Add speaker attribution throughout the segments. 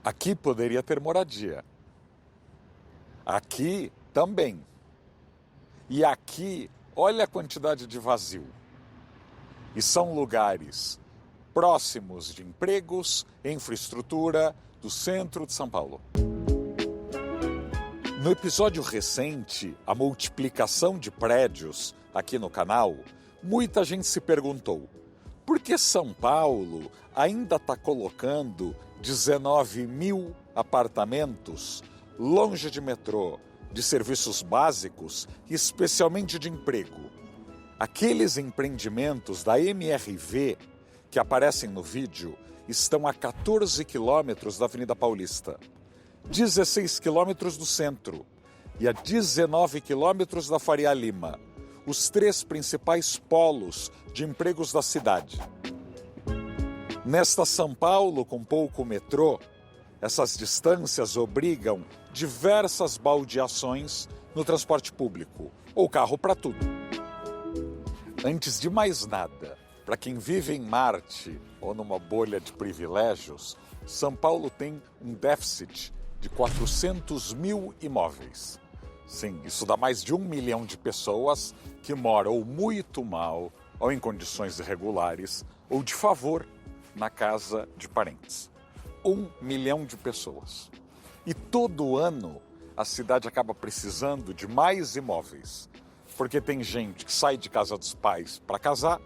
Speaker 1: Aqui poderia ter moradia. Aqui também. E aqui, olha a quantidade de vazio. E são lugares próximos de empregos, infraestrutura do centro de São Paulo. No episódio recente, a multiplicação de prédios aqui no canal, muita gente se perguntou: por que São Paulo ainda está colocando 19 mil apartamentos longe de metrô, de serviços básicos e especialmente de emprego? Aqueles empreendimentos da MRV que aparecem no vídeo estão a 14 quilômetros da Avenida Paulista, 16 quilômetros do centro e a 19 quilômetros da Faria Lima, os três principais polos de empregos da cidade. Nesta São Paulo com pouco metrô, essas distâncias obrigam diversas baldeações no transporte público, ou carro para tudo. Antes de mais nada, para quem vive em Marte ou numa bolha de privilégios, São Paulo tem um déficit de 400 mil imóveis. Sim, isso dá mais de 1 milhão de pessoas que moram ou muito mal, ou em condições irregulares, ou de favor na casa de parentes. 1 milhão de pessoas. E todo ano a cidade acaba precisando de mais imóveis. Porque tem gente que sai de casa dos pais para casar,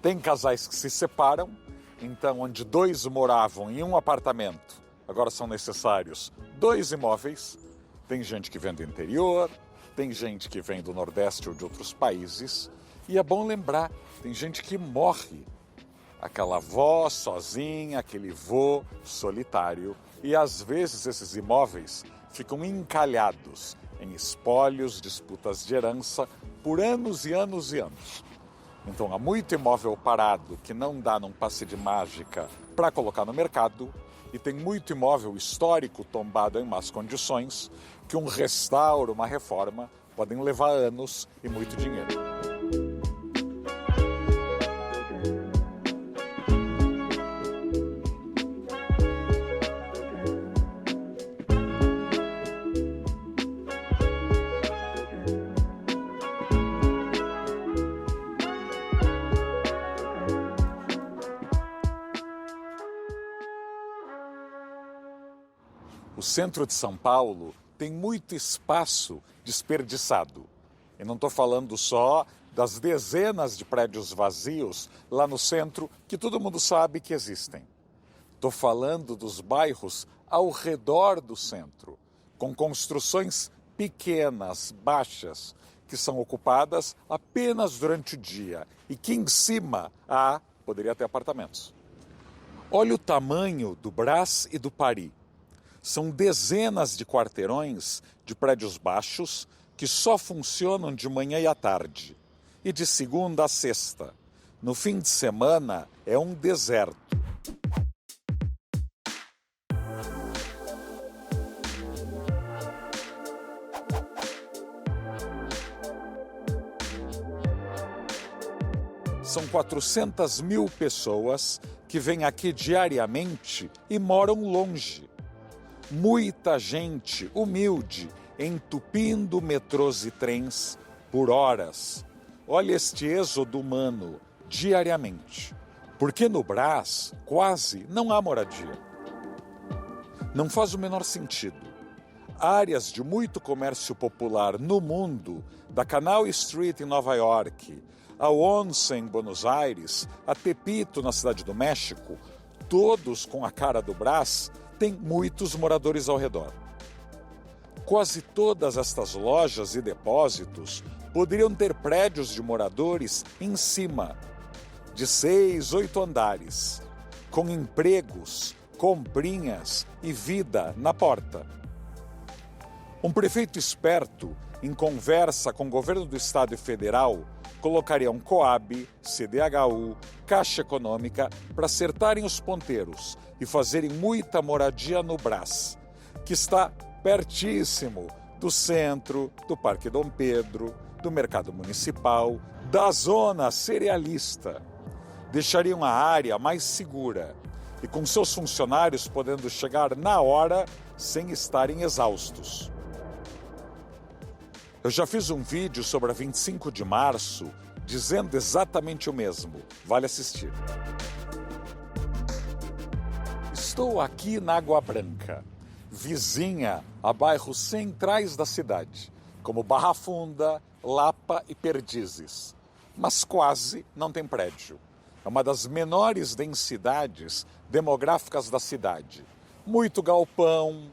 Speaker 1: tem casais que se separam, então onde 2 moravam em um apartamento, agora são necessários 2 imóveis. Tem gente que vem do interior, tem gente que vem do Nordeste ou de outros países. E é bom lembrar, tem gente que morre. Aquela avó sozinha, aquele vô solitário. E às vezes esses imóveis ficam encalhados em espólios, disputas de herança, por anos e anos e anos. Então há muito imóvel parado que não dá num passe de mágica para colocar no mercado, e tem muito imóvel histórico tombado em más condições que um restauro, uma reforma, podem levar anos e muito dinheiro. O centro de São Paulo tem muito espaço desperdiçado. E não estou falando só das dezenas de prédios vazios lá no centro que todo mundo sabe que existem. Estou falando dos bairros ao redor do centro, com construções pequenas, baixas, que são ocupadas apenas durante o dia e que em cima poderia ter apartamentos. Olha o tamanho do Brás e do Paris. São dezenas de quarteirões de prédios baixos que só funcionam de manhã e à tarde. E de segunda a sexta. No fim de semana é um deserto. São 400 mil pessoas que vêm aqui diariamente e moram longe. Muita gente humilde entupindo metrôs e trens por horas. Olha este êxodo humano diariamente. Porque no Brás quase não há moradia. Não faz o menor sentido. Áreas de muito comércio popular no mundo, da Canal Street em Nova York, a Once em Buenos Aires, a Tepito na Cidade do México, todos com a cara do Brás, tem muitos moradores ao redor. Quase todas estas lojas e depósitos poderiam ter prédios de moradores em cima, de 6, 8 andares, com empregos, comprinhas e vida na porta. Um prefeito esperto, em conversa com o governo do estado e federal, colocaria um Coab, CDHU, Caixa Econômica para acertarem os ponteiros e fazerem muita moradia no Brás, que está pertíssimo do centro, do Parque Dom Pedro, do Mercado Municipal, da zona cerealista. Deixariam a área mais segura e com seus funcionários podendo chegar na hora sem estarem exaustos. Eu já fiz um vídeo sobre a 25 de março dizendo exatamente o mesmo. Vale assistir. Estou aqui na Água Branca, vizinha a bairros centrais da cidade, como Barra Funda, Lapa e Perdizes, mas quase não tem prédio. É uma das menores densidades demográficas da cidade. Muito galpão,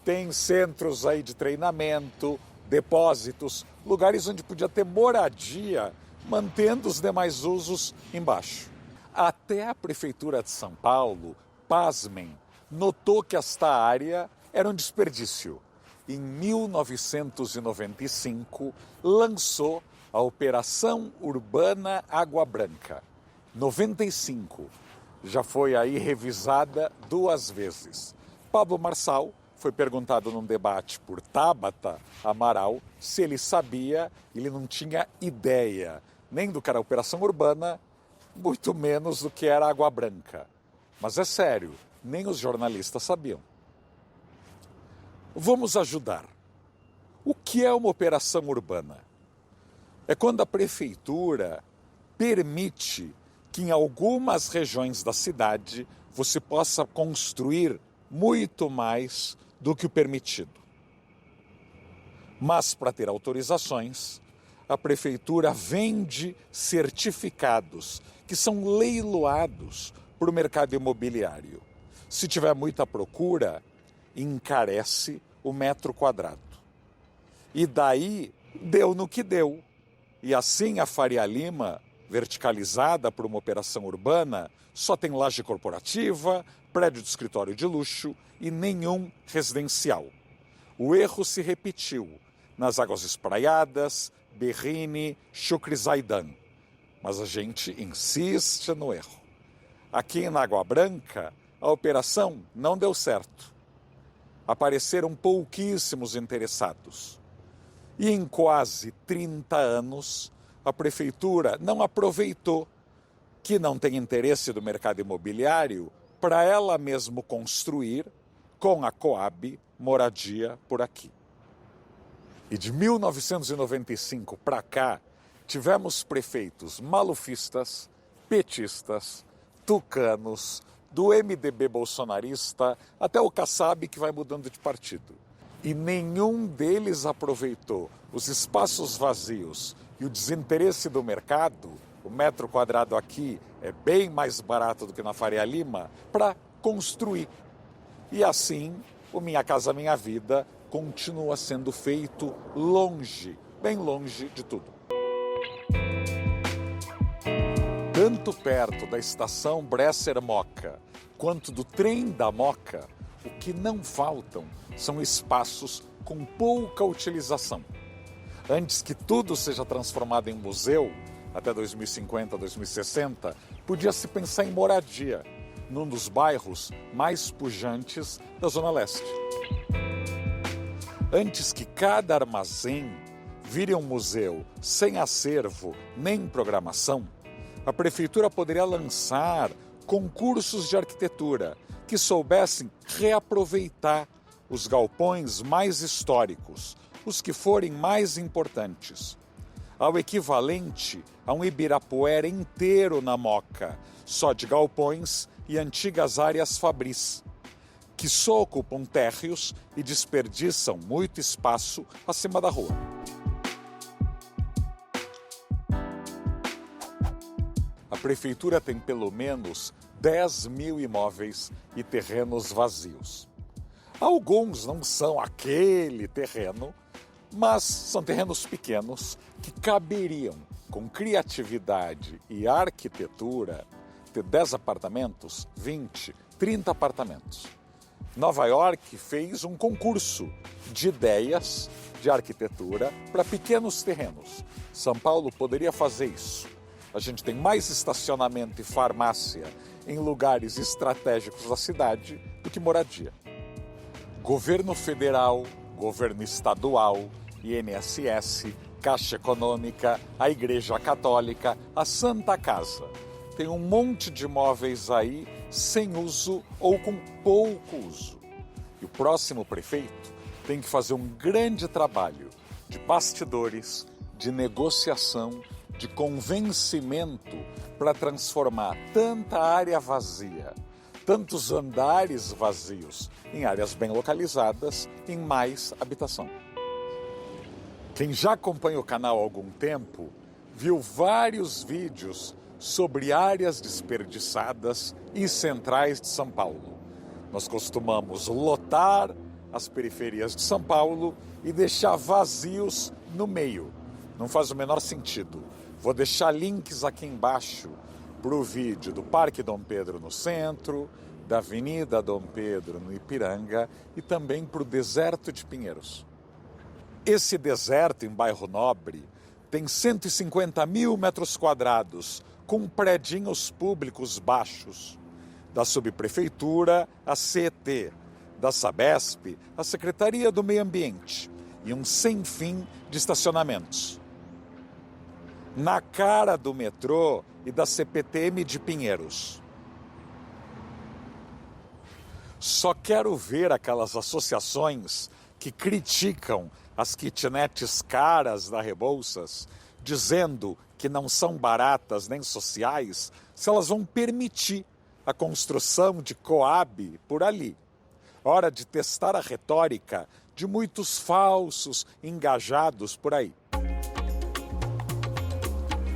Speaker 1: tem centros aí de treinamento, depósitos, lugares onde podia ter moradia, mantendo os demais usos embaixo. Até a Prefeitura de São Paulo, pasmem, notou que esta área era um desperdício. Em 1995, lançou a Operação Urbana Água Branca. 95, já foi aí revisada 2 vezes. Pablo Marçal foi perguntado num debate por Tabata Amaral se ele sabia, ele não tinha ideia nem do que era a Operação Urbana, muito menos do que era Água Branca. Mas é sério, nem os jornalistas sabiam. Vamos ajudar. O que é uma operação urbana? É quando a prefeitura permite que em algumas regiões da cidade você possa construir muito mais do que o permitido. Mas para ter autorizações, a prefeitura vende certificados que são leiloados para o mercado imobiliário. Se tiver muita procura, encarece o metro quadrado. E daí deu no que deu. E assim a Faria Lima, verticalizada por uma operação urbana, só tem laje corporativa, prédio de escritório de luxo e nenhum residencial. O erro se repetiu nas Águas Espraiadas, Berrini, Chucre Zaidan. Mas a gente insiste no erro. Aqui na Água Branca, a operação não deu certo. Apareceram pouquíssimos interessados. E em quase 30 anos, a prefeitura não aproveitou que não tem interesse do mercado imobiliário para ela mesma construir, com a Coab, moradia por aqui. E de 1995 para cá, tivemos prefeitos malufistas, petistas, tucanos, do MDB bolsonarista até o Kassab, que vai mudando de partido. E nenhum deles aproveitou os espaços vazios e o desinteresse do mercado, o metro quadrado aqui é bem mais barato do que na Faria Lima, para construir. E assim, o Minha Casa Minha Vida continua sendo feito longe, bem longe de tudo. Tanto perto da estação Bresser-Moca quanto do trem da Moca, o que não faltam são espaços com pouca utilização. Antes que tudo seja transformado em museu, até 2050, 2060, podia-se pensar em moradia, num dos bairros mais pujantes da Zona Leste. Antes que cada armazém vire um museu sem acervo nem programação, a prefeitura poderia lançar concursos de arquitetura que soubessem reaproveitar os galpões mais históricos, os que forem mais importantes, ao equivalente a um Ibirapuera inteiro na Moca, só de galpões e antigas áreas fabris, que só ocupam térreos e desperdiçam muito espaço acima da rua. A prefeitura tem pelo menos 10 mil imóveis e terrenos vazios. Alguns não são aquele terreno, mas são terrenos pequenos que caberiam, com criatividade e arquitetura, ter 10 apartamentos, 20, 30 apartamentos. Nova York fez um concurso de ideias de arquitetura para pequenos terrenos. São Paulo poderia fazer isso. A gente tem mais estacionamento e farmácia em lugares estratégicos da cidade do que moradia. Governo federal, governo estadual, INSS, Caixa Econômica, a Igreja Católica, a Santa Casa. Tem um monte de imóveis aí sem uso ou com pouco uso. E o próximo prefeito tem que fazer um grande trabalho de bastidores, de negociação, de convencimento para transformar tanta área vazia, tantos andares vazios em áreas bem localizadas, em mais habitação. Quem já acompanha o canal há algum tempo viu vários vídeos sobre áreas desperdiçadas e centrais de São Paulo. Nós costumamos lotar as periferias de São Paulo e deixar vazios no meio. Não faz o menor sentido. Vou deixar links aqui embaixo para o vídeo do Parque Dom Pedro no centro, da Avenida Dom Pedro no Ipiranga e também para o deserto de Pinheiros. Esse deserto em bairro Nobre tem 150 mil metros quadrados, com predinhos públicos baixos, da subprefeitura à CET, da Sabesp à Secretaria do Meio Ambiente e um sem fim de estacionamentos. Na cara do metrô e da CPTM de Pinheiros. Só quero ver aquelas associações que criticam as kitnets caras da Rebouças, dizendo que não são baratas nem sociais, se elas vão permitir a construção de Coab por ali. Hora de testar a retórica de muitos falsos engajados por aí.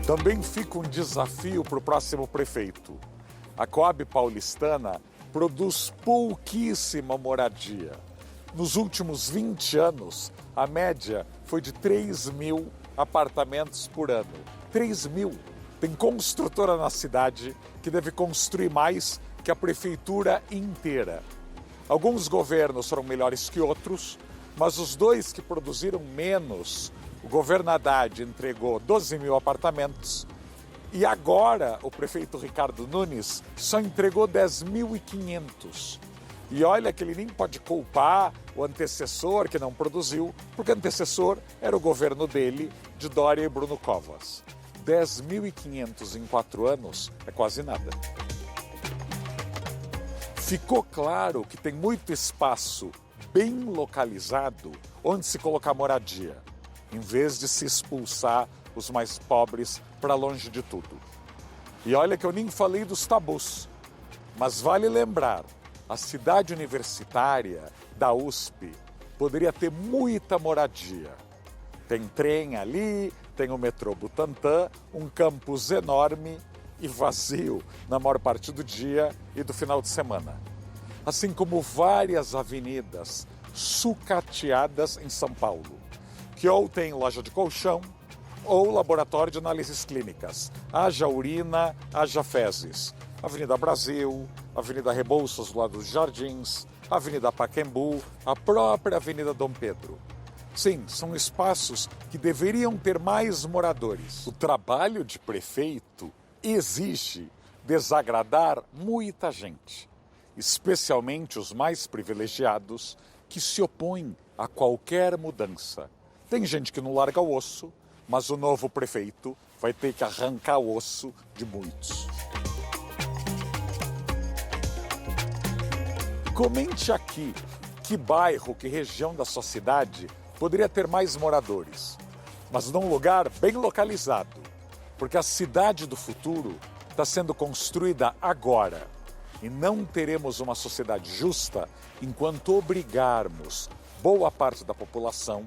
Speaker 1: Também fica um desafio para o próximo prefeito. A Coab paulistana produz pouquíssima moradia. Nos últimos 20 anos, a média foi de 3 mil apartamentos por ano. 3 mil. Tem construtora na cidade que deve construir mais que a prefeitura inteira. Alguns governos foram melhores que outros, mas os dois que produziram menos, o governo Haddad entregou 12 mil apartamentos e agora o prefeito Ricardo Nunes só entregou 10.500. E olha que ele nem pode culpar o antecessor que não produziu, porque o antecessor era o governo dele, de Dória e Bruno Covas. 10.500 em 4 anos é quase nada. Ficou claro que tem muito espaço bem localizado onde se colocar moradia, em vez de se expulsar os mais pobres para longe de tudo. E olha que eu nem falei dos tabus, mas vale lembrar, a cidade universitária da USP poderia ter muita moradia. Tem trem ali, tem o metrô Butantã, um campus enorme e vazio na maior parte do dia e do final de semana. Assim como várias avenidas sucateadas em São Paulo, que ou tem loja de colchão ou laboratório de análises clínicas. Haja urina, haja fezes. Avenida Brasil, Avenida Rebouças do lado dos Jardins, Avenida Pacaembu, a própria Avenida Dom Pedro. Sim, são espaços que deveriam ter mais moradores. O trabalho de prefeito exige desagradar muita gente, especialmente os mais privilegiados que se opõem a qualquer mudança. Tem gente que não larga o osso, mas o novo prefeito vai ter que arrancar o osso de muitos. Comente aqui que bairro, que região da sua cidade poderia ter mais moradores, mas num lugar bem localizado, porque a cidade do futuro está sendo construída agora e não teremos uma sociedade justa enquanto obrigarmos boa parte da população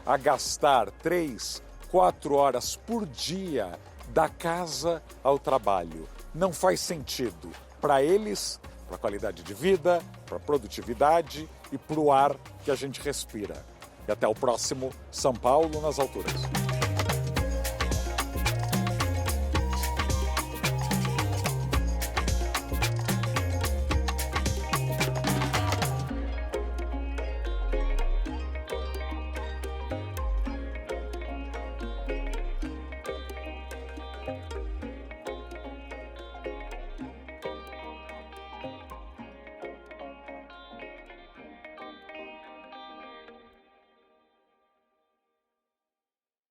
Speaker 1: a gastar 3, 4 horas por dia da casa ao trabalho. Não faz sentido para eles, para a qualidade de vida, para a produtividade e para o ar que a gente respira. E até o próximo São Paulo nas Alturas.